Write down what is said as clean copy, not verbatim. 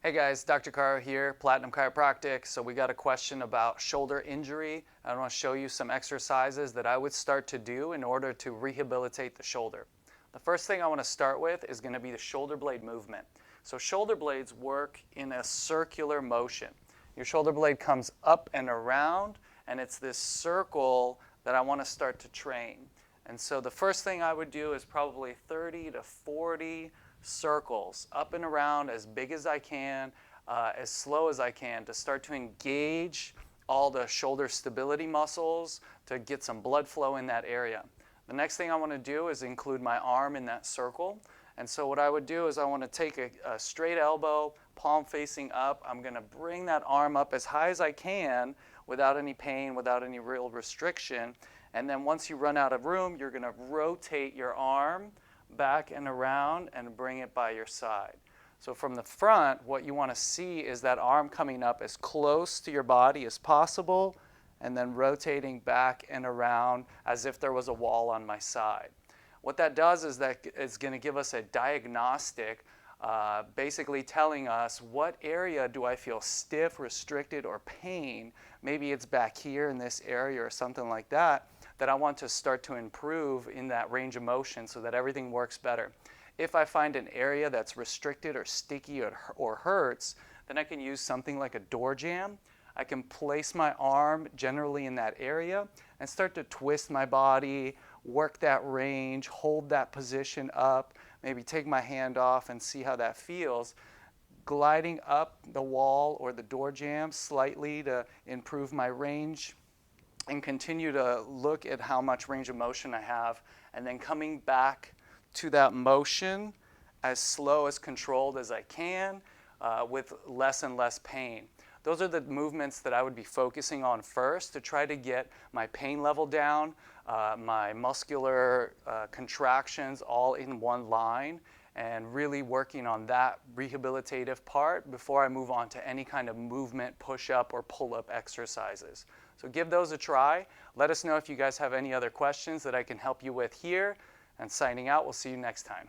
Hey guys, Dr. Karo here, Platinum Chiropractic. So we got a question about shoulder injury. I want to show you some exercises that I would start to do in order to rehabilitate the shoulder. The first thing I want to start with is going to be the shoulder blade movement. So shoulder blades work in a circular motion. Your shoulder blade comes up and around, and it's this circle that I want to start to train. And so the first thing I would do is probably 30 to 40 circles up and around as big as I can, as slow as I can, to start to engage all the shoulder stability muscles to get some blood flow in that area. The next thing I want to do is include my arm in that circle. And so what I would do is I want to take a straight elbow, palm facing up. I'm going to bring that arm up as high as I can without any pain, without any real restriction. And then once you run out of room, you're going to rotate your arm back and around and bring it by your side. So from the front, what you want to see is that arm coming up as close to your body as possible and then rotating back and around as if there was a wall on my side. What that does is that it's going to give us a diagnostic, basically telling us what area do I feel stiff, restricted, or pain. Maybe it's back here in this area or something like that I want to start to improve in that range of motion so that everything works better. If I find an area that's restricted or sticky or hurts, then I can use something like a door jamb. I can place my arm generally in that area and start to twist my body, work that range, hold that position up, maybe take my hand off and see how that feels. Gliding up the wall or the door jamb slightly to improve my range, and continue to look at how much range of motion I have, and then coming back to that motion as slow, as controlled as I can, with less and less pain. Those are the movements that I would be focusing on first to try to get my pain level down, my muscular contractions all in one line, and really working on that rehabilitative part before I move on to any kind of movement, push-up, or pull-up exercises. So give those a try. Let us know if you guys have any other questions that I can help you with here. And signing out, we'll see you next time.